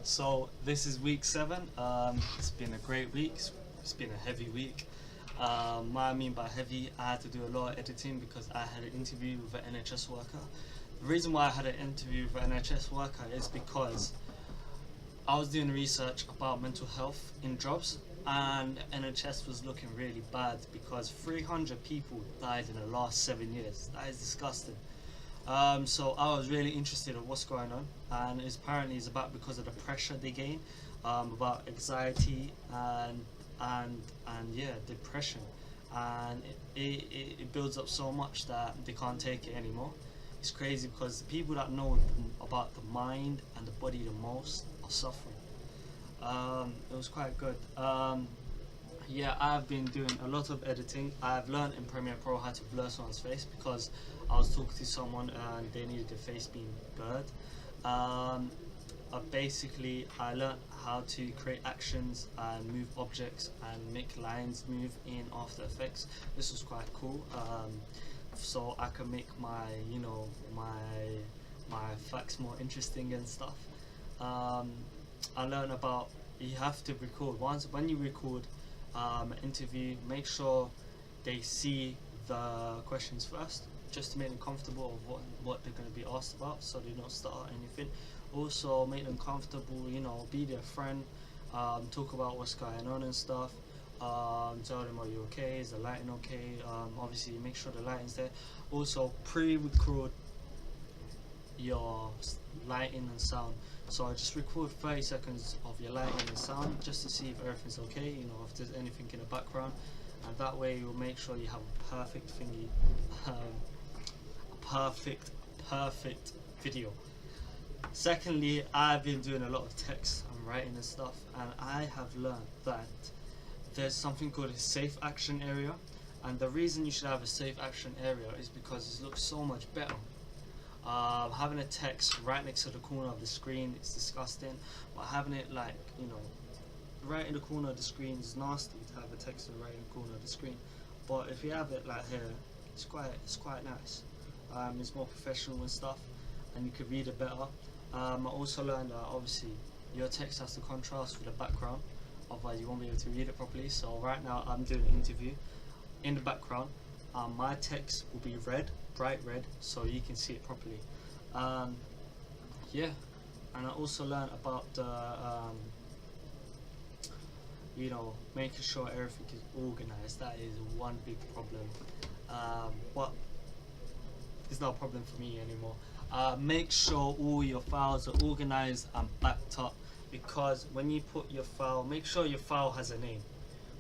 So this is week 7. It's been a great week. It's been a heavy week. What I mean by heavy, I had to do a lot of editing because I had an interview with an NHS worker. The reason why I had an interview with an NHS worker is because I was doing research about mental health in jobs, and NHS was looking really bad because 300 people died in the last 7 years. That is disgusting. So I was really interested in what's going on, and apparently it's about because of the pressure they gain, about anxiety and yeah, depression, and it builds up so much that they can't take it anymore. It's crazy because the people that know about the mind and the body the most are suffering. It was quite good. Yeah, I've been doing a lot of editing. I've learned in Premiere Pro how to blur someone's face because I was talking to someone and they needed their face being blurred. Basically, I learned how to create actions and move objects and make lines move in After Effects. This was quite cool. So I can make my, my facts more interesting and stuff. I learned about you have to record once when you record an interview. Make sure they see the questions first, just to make them comfortable of what they're going to be asked about, so they don't start anything. Also, make them comfortable. Be their friend. Talk about what's going on and stuff. Tell them, are you okay? Is the lighting okay? Obviously, make sure the lighting's there. Also, pre-record your lighting and sound. So I just record 30 seconds of your lighting and sound just to see if everything's okay, if there's anything in the background, and that way you'll make sure you have a perfect thingy, perfect video. Secondly, I've been doing a lot of text and writing and stuff, and I have learned that there's something called a safe action area, and the reason you should have a safe action area is because it looks so much better. Having a text right next to the corner of the screen is disgusting, but having it right in the corner of the screen is nasty to have a text right in the corner of the screen. But if you have it like here, it's quite nice. It's more professional and stuff, and you can read it better. I also learned that obviously your text has to contrast with the background, otherwise you won't be able to read it properly. So right now I'm doing an interview. In the background, my text will be red, bright red, so you can see it properly. Yeah, and I also learned about making sure everything is organized. That is one big problem, but it's not a problem for me anymore. Make sure all your files are organized and backed up, because when you put your file, make sure your file has a name,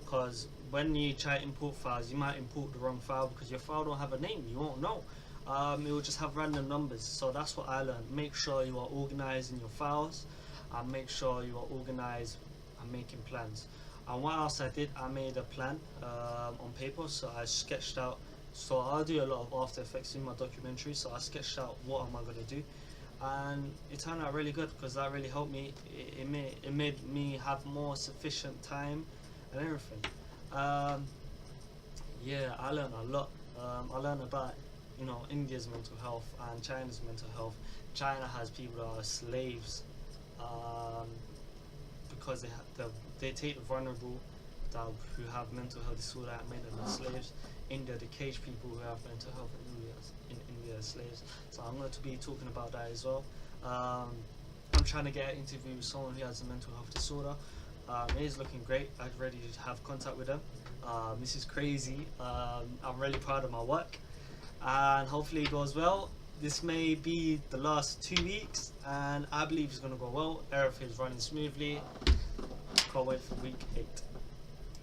because when you try to import files, you might import the wrong file because your file don't have a name. You won't know. It will just have random numbers. So that's what I learned. Make sure you are organized in your files, and make sure you are organized and making plans. And what else I did, I made a plan on paper. So I sketched out. So I'll do a lot of After Effects in my documentary. So I sketched out what am I going to do, and it turned out really good because that really helped me. It made me have more sufficient time and everything. Yeah, I learned a lot. I learned about India's mental health and China's mental health. China has people that are slaves because they take the vulnerable who have mental health disorder and make them as slaves. India, they cage people who have mental health in India as slaves. So I'm going to be talking about that as well. I'm trying to get an interview with someone who has a mental health disorder. It is looking great. I'm ready to have contact with them. This is crazy. I'm really proud of my work, and hopefully it goes well. This may be the last 2 weeks, and I believe it's going to go well. Everything's running smoothly. Can't wait for week 8.